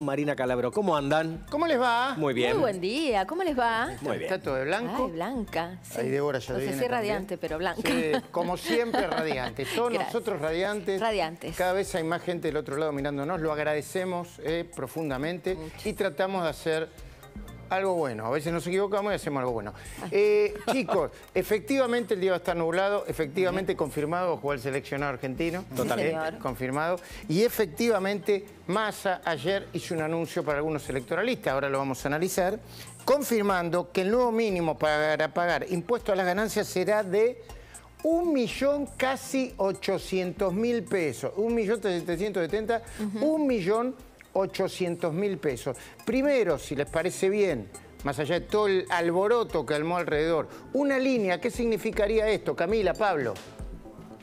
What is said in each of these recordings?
Marina Calabro, ¿cómo andan? ¿Cómo les va? Muy bien. Muy buen día, ¿cómo les va? Muy bien. Está todo de blanco. Ay, blanca. Sí. Ahí Débora ya No sé viene si también. radiante, pero blanca. Sí, como siempre, radiante. Todos Gracias. nosotros radiantes. Radiantes. Cada vez hay más gente del otro lado mirándonos. Lo agradecemos profundamente y tratamos de hacer algo bueno. A veces nos equivocamos y hacemos algo bueno. Chicos, efectivamente el día va a estar nublado. Efectivamente confirmado, jugó el seleccionado argentino. Totalmente. Señor. Confirmado. Y efectivamente Massa ayer hizo un anuncio para algunos electoralistas, ahora lo vamos a analizar, confirmando que el nuevo mínimo para pagar impuesto a las ganancias será de 1.800.000 pesos. 1.770.000, 1.800.000 pesos. Primero, si les parece bien, más allá de todo el alboroto que armó alrededor, una línea, ¿qué significaría esto? Camila, Pablo.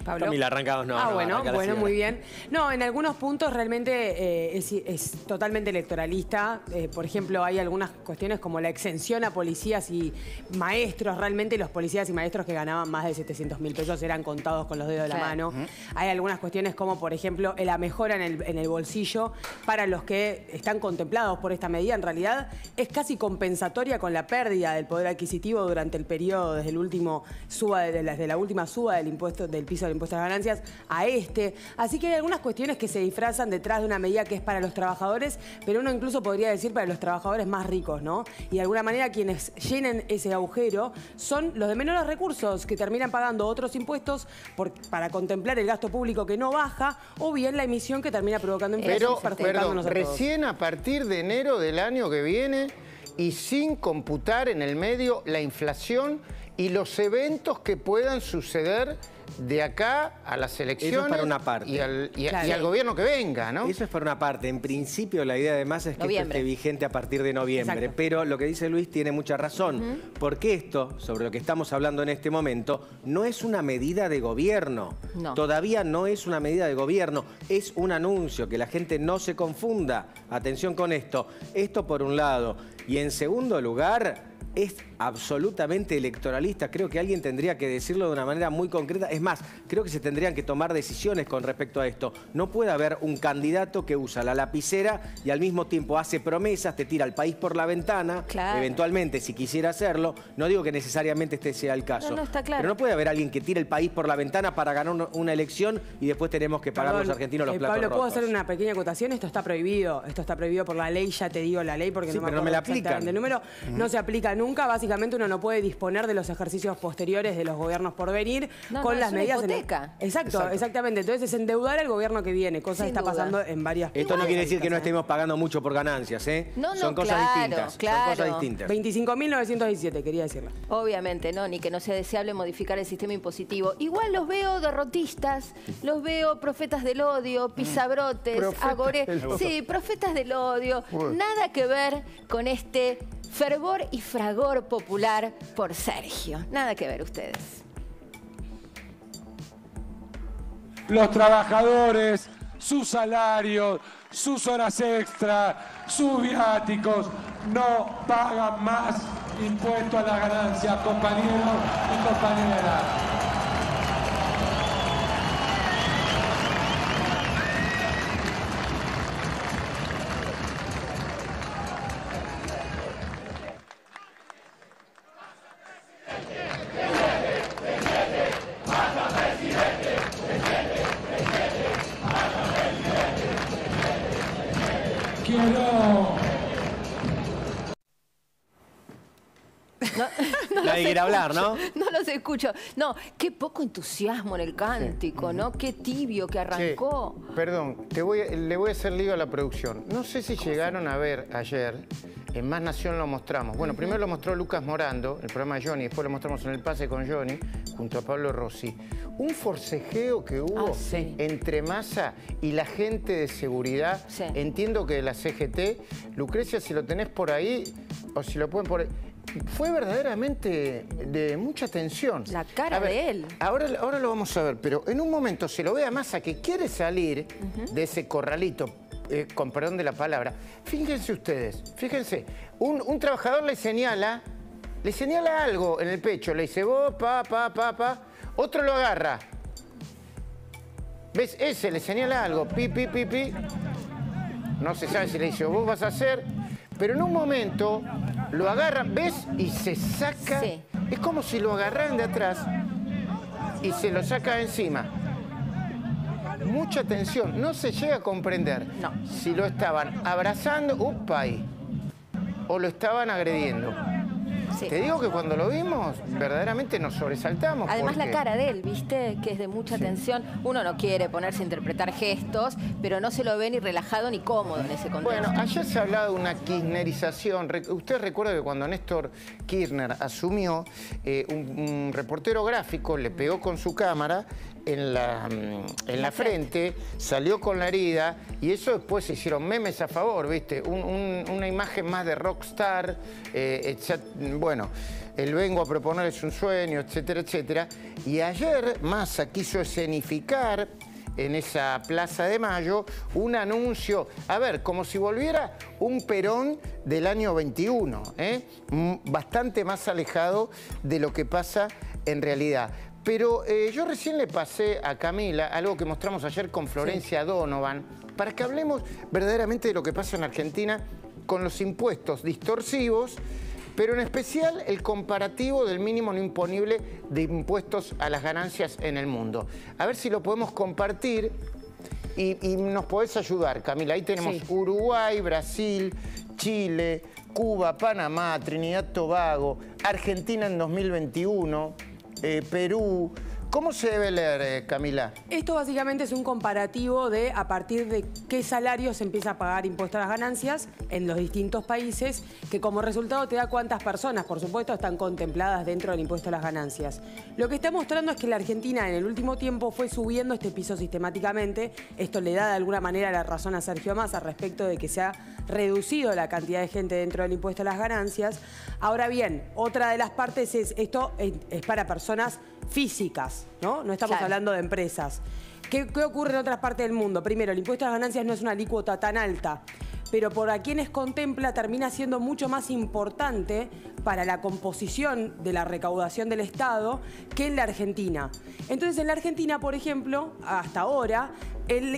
Pablo. Camila, arrancamos. Bueno, muy bien. No, en algunos puntos realmente es totalmente electoralista. Por ejemplo, hay algunas cuestiones como la exención a policías y maestros. Realmente los policías y maestros que ganaban más de 700.000 pesos eran contados con los dedos de la mano. Hay algunas cuestiones como, por ejemplo, la mejora en el bolsillo para los que están contemplados por esta medida. En realidad es casi compensatoria con la pérdida del poder adquisitivo durante el periodo desde el último desde la última suba del impuesto del piso del impuesto a las ganancias a este. Así que hay algunas cuestiones que se disfrazan detrás de una medida que es para los trabajadores, pero uno incluso podría decir para los trabajadores más ricos, ¿no? Y de alguna manera quienes llenen ese agujero son los de menores recursos, que terminan pagando otros impuestos para contemplar el gasto público que no baja, o bien la emisión que termina provocando inflación. Pero, perdón, recién a partir de enero del año que viene y sin computar en el medio la inflación y los eventos que puedan suceder de acá a las elecciones. Eso es para una parte. Y al gobierno que venga, ¿no? Eso es para una parte. En principio, la idea de Massa es que esto esté vigente a partir de noviembre. Exacto. Pero lo que dice Luis tiene mucha razón. Porque esto, sobre lo que estamos hablando en este momento, no es una medida de gobierno. No. Todavía no es una medida de gobierno. Es un anuncio, que la gente no se confunda. Atención con esto. Esto por un lado. Y en segundo lugar, es absolutamente electoralista. Creo que alguien tendría que decirlo de una manera muy concreta. Es más, creo que se tendrían que tomar decisiones con respecto a esto. No puede haber un candidato que usa la lapicera y al mismo tiempo hace promesas, te tira al país por la ventana, eventualmente, si quisiera hacerlo. No digo que necesariamente este sea el caso. No, está claro. Pero no puede haber alguien que tire el país por la ventana para ganar una elección y después tenemos que pagar los argentinos los platos Pablo, ¿puedo rotos. hacer una pequeña acotación? Esto está prohibido. Esto está prohibido por la ley, ya te digo la ley, porque Sí, no me pero no acuerdo me la aplican. exactamente el número. No se aplica nunca. Básicamente uno no puede disponer de los ejercicios posteriores de los gobiernos por venir con las medidas. Hipoteca. Exacto, exactamente. Entonces es endeudar al gobierno que viene, cosa que Sin está duda. pasando en varias. Esto no quiere decir que no estemos pagando mucho por ganancias, ¿eh? No, Son cosas distintas. claro. Son cosas distintas. 25.917, quería decirlo. Obviamente, no, ni que no sea deseable modificar el sistema impositivo. Igual los veo derrotistas, los veo profetas del odio, pisabrotes, sí, profetas del odio. Nada que ver con este fervor y fragor popular por Sergio. Nada que ver ustedes. Los trabajadores, sus salarios, sus horas extra, sus viáticos, no pagan más impuesto a la ganancia, compañeros y compañeras. Nadie quiere hablar, ¿no? No los escucho. No, qué poco entusiasmo en el cántico, ¿no? Qué tibio que arrancó. Sí, perdón, le voy a hacer lío a la producción. No sé si llegaron a ver ayer, en Más Nación lo mostramos. Bueno, primero lo mostró Lucas Morando, el programa de Johnny, después lo mostramos en El Pase con Johnny, junto a Pablo Rossi. Un forcejeo que hubo entre Massa y la gente de seguridad, entiendo que de la CGT. Lucrecia, si lo tenés por ahí, o si lo pueden por ahí, fue verdaderamente de mucha tensión. La cara de él. Ahora lo vamos a ver, pero en un momento se lo ve a Massa que quiere salir de ese corralito, con perdón de la palabra. Fíjense ustedes, fíjense, un trabajador le señala algo en el pecho, le dice vos, pa. Otro lo agarra. ¿Ves? Ese le señala algo, pi. no se sabe si le dice, vos vas a hacer, pero en un momento lo agarran, ¿ves? Y se saca, Sí. es como si lo agarraran de atrás y se lo saca encima. Mucha tensión, no se llega a comprender No. si lo estaban abrazando, o lo estaban agrediendo. Sí. Te digo que cuando lo vimos, verdaderamente nos sobresaltamos. Además la porque- cara de él, ¿viste? Que es de mucha tensión. Uno no quiere ponerse a interpretar gestos, pero no se lo ve ni relajado ni cómodo en ese contexto. Bueno, ayer se hablaba de una kirchnerización. Usted recuerda que cuando Néstor Kirchner asumió, un reportero gráfico le pegó con su cámara en la frente, salió con la herida y eso después se hicieron memes a favor, ¿viste? Una imagen más de rockstar, bueno, el vengo a proponerles un sueño, etcétera, etcétera. Y ayer Massa quiso escenificar en esa Plaza de Mayo un anuncio, a ver, como si volviera un Perón del año 21, bastante más alejado de lo que pasa en realidad. Pero yo recién le pasé a Camila algo que mostramos ayer con Florencia Donovan, para que hablemos verdaderamente de lo que pasa en Argentina con los impuestos distorsivos, pero en especial el comparativo del mínimo no imponible de impuestos a las ganancias en el mundo. A ver si lo podemos compartir y nos podés ayudar, Camila. Ahí tenemos Uruguay, Brasil, Chile, Cuba, Panamá, Trinidad Tobago, Argentina en 2021, Perú. ¿Cómo se debe leer, Camila? Esto básicamente es un comparativo de a partir de qué salario se empieza a pagar impuesto a las ganancias en los distintos países, que como resultado te da cuántas personas, por supuesto, están contempladas dentro del impuesto a las ganancias. Lo que está mostrando es que la Argentina en el último tiempo fue subiendo este piso sistemáticamente. Esto le da de alguna manera la razón a Sergio Massa respecto de que se ha reducido la cantidad de gente dentro del impuesto a las ganancias. Ahora bien, otra de las partes es, esto es para personas físicas, ¿no? No estamos hablando de empresas. ¿Qué ocurre en otras partes del mundo? Primero, el impuesto a las ganancias no es una alícuota tan alta, pero por a quienes contempla termina siendo mucho más importante para la composición de la recaudación del Estado que en la Argentina. Entonces, en la Argentina, por ejemplo, hasta ahora,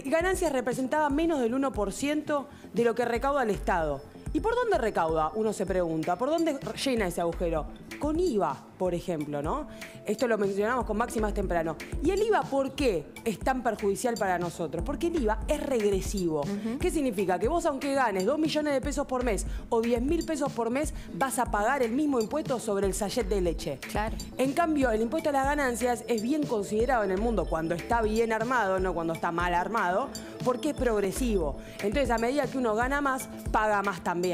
ganancias representaba menos del 1% de lo que recauda el Estado. ¿Y por dónde recauda? Uno se pregunta. ¿Por dónde llena ese agujero? Con IVA, por ejemplo, ¿no? Esto lo mencionamos con Maxi más temprano. ¿Y el IVA por qué es tan perjudicial para nosotros? Porque el IVA es regresivo. ¿Qué significa? Que vos, aunque ganes 2 millones de pesos por mes o 10.000 pesos por mes, vas a pagar el mismo impuesto sobre el sachet de leche. Claro. En cambio, el impuesto a las ganancias es bien considerado en el mundo cuando está bien armado, no cuando está mal armado, porque es progresivo. Entonces, a medida que uno gana más, paga más también.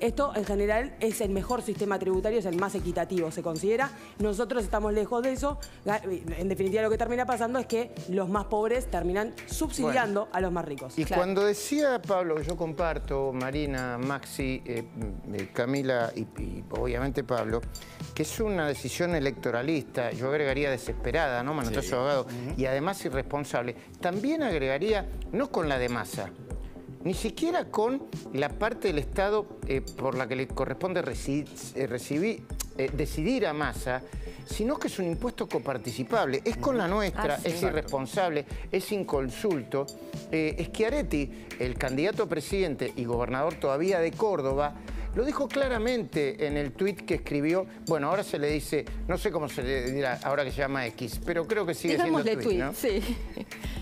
Esto, en general, es el mejor sistema tributario, es el más equitativo, se considera. Nosotros estamos lejos de eso. En definitiva, lo que termina pasando es que los más pobres terminan subsidiando a los más ricos. Y cuando decía Pablo, yo comparto, Marina, Maxi, Camila y obviamente Pablo, que es una decisión electoralista, yo agregaría desesperada, ¿no? Manotazo abogado, y además irresponsable. También agregaría, no con la de Massa, ni siquiera con la parte del Estado por la que le corresponde decidir a Massa, sino que es un impuesto coparticipable. Es con la nuestra, es irresponsable, es inconsulto. Schiaretti, el candidato a presidente y gobernador todavía de Córdoba, lo dijo claramente en el tuit que escribió. Bueno, ahora se le dice, no sé cómo se le dirá ahora que se llama X, pero creo que sigue siendo tuit, ¿no? Sí.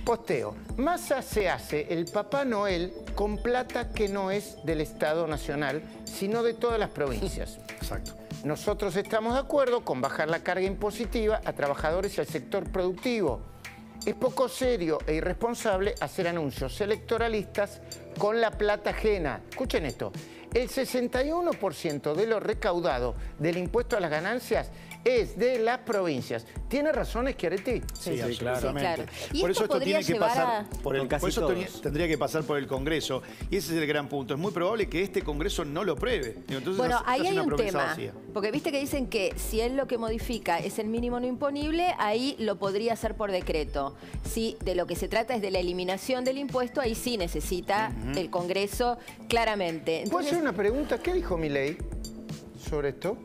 Posteo. Massa se hace el Papá Noel con plata que no es del Estado Nacional, sino de todas las provincias. Exacto. Nosotros estamos de acuerdo con bajar la carga impositiva a trabajadores y al sector productivo. Es poco serio e irresponsable hacer anuncios electoralistas con la plata ajena. Escuchen esto. El 61% de lo recaudado del impuesto a las ganancias es de las provincias. ¿Tiene razón Schiaretti? Sí, absolutamente. claro. Y Por esto eso esto podría tiene que llevar pasar a- por el Con casi por eso todos. tendría que pasar por el Congreso. Y ese es el gran punto. Es muy probable que este Congreso no lo apruebe. Entonces, Bueno, hace ahí hay una un promesa tema, vacía. porque viste que dicen que si él lo que modifica es el mínimo no imponible, ahí lo podría hacer por decreto. Si de lo que se trata es de la eliminación del impuesto, ahí sí necesita el Congreso claramente. ¿Puedo hacer una pregunta? ¿Qué dijo Milei sobre esto?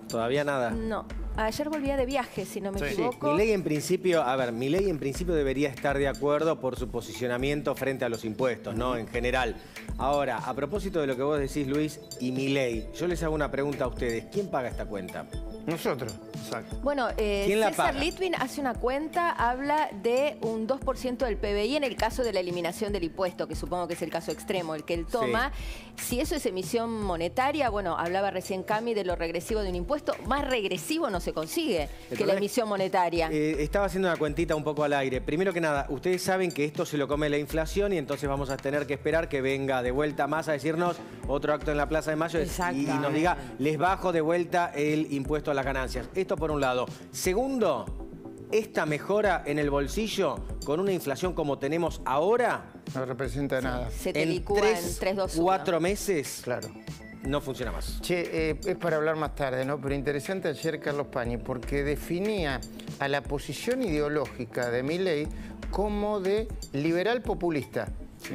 Todavía nada. No, ayer volvía de viaje, si no me Sí. equivoco. Milei en principio, Milei en principio debería estar de acuerdo por su posicionamiento frente a los impuestos, ¿no? En general. Ahora, a propósito de lo que vos decís, Luis, y Milei, yo les hago una pregunta a ustedes. ¿Quién paga esta cuenta? Nosotros, exacto. Bueno, ¿Quién la César paga? Litvin hace una cuenta, habla de un 2% del PBI en el caso de la eliminación del impuesto, que supongo que es el caso extremo, el que él toma. Sí. Si eso es emisión monetaria, bueno, hablaba recién Cami de lo regresivo de un impuesto, más regresivo no se consigue que la emisión monetaria. Estaba haciendo una cuentita un poco al aire. Primero que nada, ustedes saben que esto se lo come la inflación y entonces vamos a tener que esperar que venga de vuelta Massa a decirnos otro acto en la Plaza de Mayo y nos diga, les bajo de vuelta el impuesto a las ganancias. Esto por un lado. Segundo, esta mejora en el bolsillo con una inflación como tenemos ahora no representa nada. Se te en licúa en 3, 2, 1. 4 meses, Claro. no funciona más. Che, es para hablar más tarde, ¿no? Pero interesante ayer Carlos Pañi, porque definía a la posición ideológica de Milei como de liberal populista.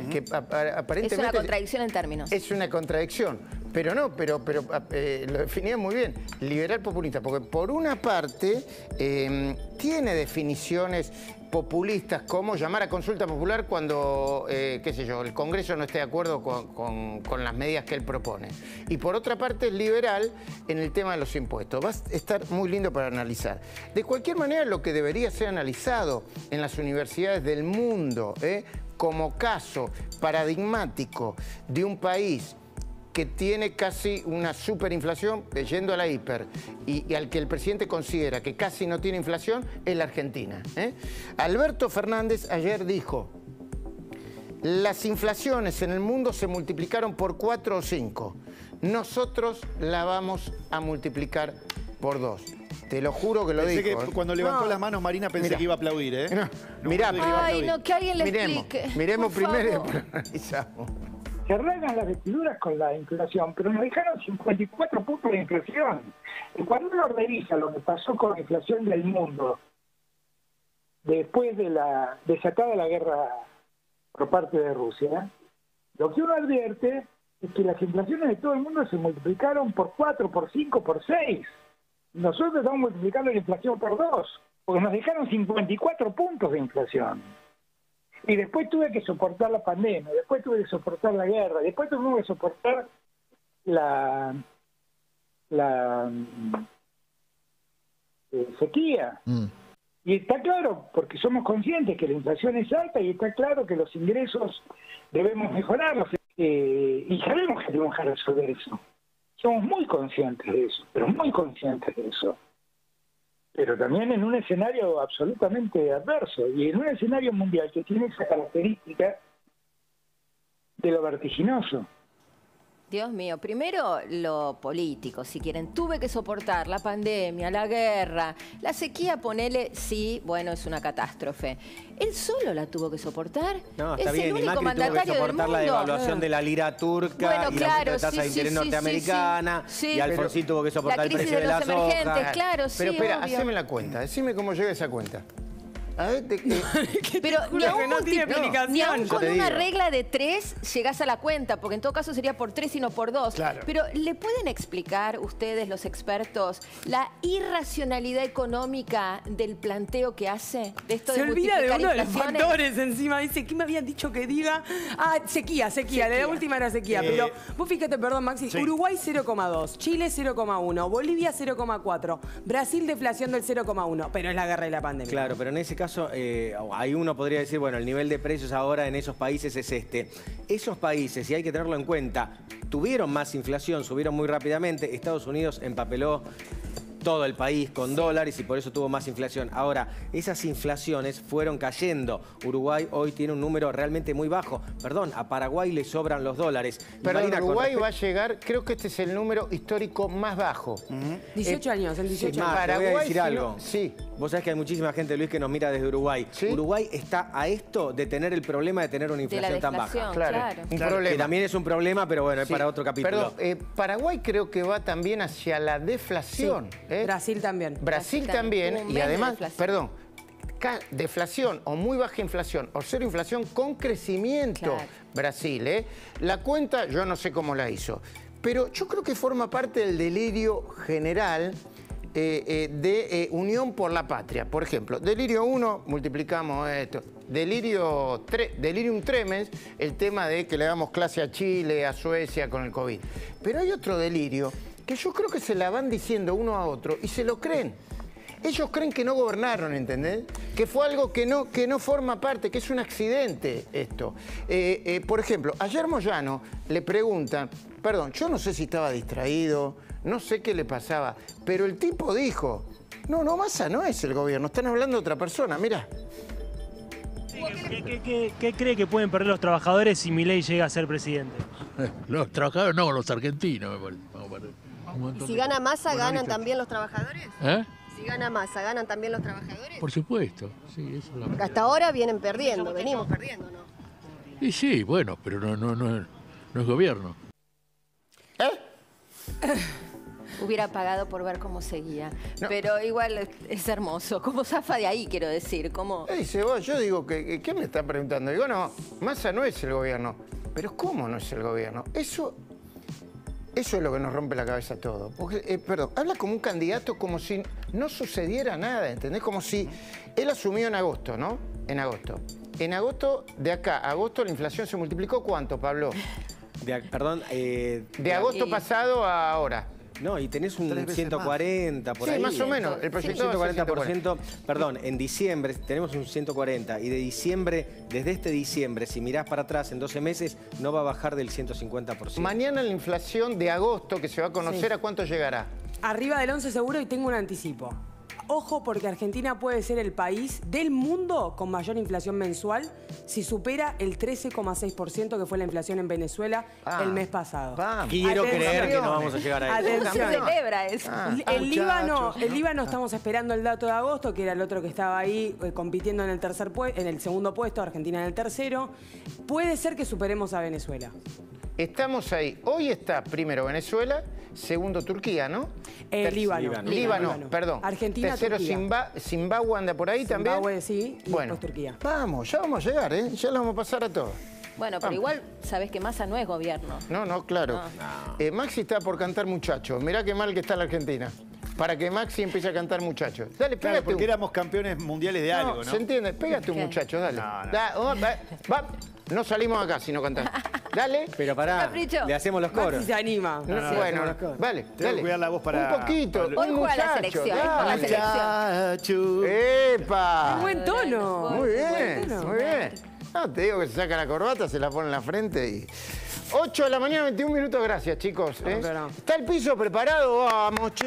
Que aparentemente es una contradicción en términos. Es una contradicción, pero no, pero lo definía muy bien, liberal populista, porque por una parte tiene definiciones populistas como llamar a consulta popular cuando, qué sé yo, el Congreso no esté de acuerdo con las medidas que él propone. Y por otra parte es liberal en el tema de los impuestos. Va a estar muy lindo para analizar. De cualquier manera, lo que debería ser analizado en las universidades del mundo, como caso paradigmático de un país que tiene casi una superinflación, yendo a la hiper, y al que el presidente considera que casi no tiene inflación, es la Argentina. Alberto Fernández ayer dijo, las inflaciones en el mundo se multiplicaron por 4 o 5. Nosotros la vamos a multiplicar por 2. Te lo juro que lo Pensé dijo. Que cuando levantó las manos Marina pensé que iba a aplaudir, ¿eh? Mirá, Ay, no, que alguien le explique. Miremos por primero y favor. después analizamos. Se rasgan las vestiduras con la inflación, pero nos dejaron 54 puntos de inflación. Y cuando uno revisa lo que pasó con la inflación del mundo, después de la desatada la guerra por parte de Rusia, lo que uno advierte es que las inflaciones de todo el mundo se multiplicaron por 4, por 5, por 6. Nosotros estamos multiplicando la inflación por 2, porque nos dejaron 54 puntos de inflación. Y después tuve que soportar la pandemia, después tuve que soportar la guerra, después tuve que soportar la sequía. Y está claro, porque somos conscientes que la inflación es alta y está claro que los ingresos debemos mejorarlos. Y sabemos que tenemos que resolver eso. Somos muy conscientes de eso, pero muy conscientes de eso. Pero también en un escenario absolutamente adverso y en un escenario mundial que tiene esa característica de lo vertiginoso. Dios mío, primero lo político, si quieren. Tuve que soportar la pandemia, la guerra, la sequía, ponele, sí, bueno, es una catástrofe. ¿Él solo la tuvo que soportar? No, está es bien, el y único Macri tuvo que mandatario del soportar la mundo. devaluación de la lira turca y la tasa de interés norteamericana, y Alfonsín tuvo que soportar el precio de la soja. Claro, pero sí, espera, obvio. haceme la cuenta, decime cómo llega esa cuenta. A ver, Pero ni aún, no tiene explicación. ni aún Yo con te una digo. regla de 3 llegás a la cuenta, porque en todo caso sería por 3 y no por 2. Claro. Pero ¿le pueden explicar ustedes, los expertos, la irracionalidad económica del planteo que hace? De esto Se de olvida de multiplicar uno de los inflaciones. factores encima. Dice, ¿qué me habían dicho que diga? Ah, sequía. La última era sequía. Pero vos fíjate, perdón, Maxi. Sí. Uruguay 0,2, Chile 0,1, Bolivia 0,4, Brasil deflación del 0,1. Pero es la guerra y la pandemia. Claro, pero en ese caso ahí uno podría decir, bueno, el nivel de precios ahora en esos países es este. Esos países, y hay que tenerlo en cuenta, tuvieron más inflación, subieron muy rápidamente. Estados Unidos empapeló todo el país con dólares y por eso tuvo más inflación. Ahora, esas inflaciones fueron cayendo. Uruguay hoy tiene un número realmente muy bajo. Perdón, a Paraguay le sobran los dólares. Pero Marina, con Uruguay respecto- va a llegar, creo que este es el número histórico más bajo. 18 años, en 18 Es más, años. te voy a decir si algo. no- sí. Vos sabés que hay muchísima gente, Luis, que nos mira desde Uruguay. ¿Sí? Uruguay está a esto de tener el problema de tener una De la inflación tan deflación, baja. claro. Un Que problema. también es un problema, pero bueno, es Sí. para otro capítulo. Perdón, Paraguay creo que va también hacia la deflación. Brasil también. Brasil también, Tuvo un y mes de además, deflación. perdón, deflación o muy baja inflación o cero inflación con crecimiento. Claro. Brasil, La cuenta yo no sé cómo la hizo, pero yo creo que forma parte del delirio general de unión por la patria. Por ejemplo, delirio 1, multiplicamos esto. delirium tremens, el tema de que le damos clase a Chile, a Suecia con el COVID. Pero hay otro delirio que yo creo que se la van diciendo uno a otro y se lo creen. Ellos creen que no gobernaron, ¿entendés? Que fue algo que no forma parte, que es un accidente esto. Por ejemplo, ayer Moyano le preguntan, perdón, yo no sé si estaba distraído, no sé qué le pasaba, pero el tipo dijo, no, Massa no es el gobierno, están hablando de otra persona, mirá. ¿Qué cree que pueden perder los trabajadores si Milei llega a ser presidente? Los trabajadores no, los argentinos, me parece. ¿Y si gana Massa, ganan también los trabajadores? ¿Eh? Si gana Massa, ¿ganan también los trabajadores? Por supuesto, sí, eso es la... Porque hasta ahora vienen perdiendo, venimos perdiendo, ¿no? Y sí, bueno, pero no es gobierno. Hubiera pagado por ver cómo seguía. No. Pero igual es hermoso. ¿Cómo zafa de ahí, quiero decir? ¿Cómo? Dice vos, yo digo, ¿qué me está preguntando? Digo, no, Massa no es el gobierno. Pero ¿cómo no es el gobierno? Eso es lo que nos rompe la cabeza a todos. Porque, perdón, habla como un candidato como si no sucediera nada, ¿entendés? Como si él asumió en agosto, ¿no? En agosto. En agosto, de acá a agosto, la inflación se multiplicó, ¿cuánto, Pablo? De agosto pasado a ahora. No, y tenés un 140 por ahí. Sí, más o menos. El proyecto 140%. Perdón, en diciembre tenemos un 140 y de diciembre, desde este diciembre, si mirás para atrás en 12 meses, no va a bajar del 150%. Mañana la inflación de agosto, que se va a conocer, ¿a cuánto llegará? Arriba del 11 seguro y tengo un anticipo. Ojo, porque Argentina puede ser el país del mundo con mayor inflación mensual si supera el 13,6% que fue la inflación en Venezuela el mes pasado. Quiero creer que no vamos a llegar a eso. Se celebra eso. El Líbano estamos esperando el dato de agosto, que era el otro que estaba ahí compitiendo en el segundo puesto, Argentina en el tercero. Puede ser que superemos a Venezuela. Estamos ahí. Hoy está primero Venezuela, segundo Turquía, ¿no? Líbano, perdón. Argentina, tercero Turquía. Zimbabue anda por ahí también. Zimbabue, sí, y bueno, después Turquía. Vamos, ya vamos a llegar, ¿eh? Ya lo vamos a pasar a todos. Bueno, pero igual sabés que Massa no es gobierno. No, claro. Maxi está por cantar Muchachos. Mirá qué mal que está la Argentina. Para que Maxi empiece a cantar Muchachos. Dale, pégate. Claro, porque éramos campeones mundiales de algo, ¿no? Se entiende. Pégate un muchacho, dale. No salimos acá si no cantás. Dale. Pero pará, le hacemos los coros. Maxi se anima. Bueno, dale, Tengo que dale. cuidar la voz para... Un poquito. Hoy Un juega la muchacho, selección. dale. Muchacho. ¡Epa! Buen tono. Muy bien, muy bien. No, te digo que se saca la corbata, se la pone en la frente y... 8 de la mañana, 21 minutos, gracias, chicos. Está el piso preparado, vamos, chicos.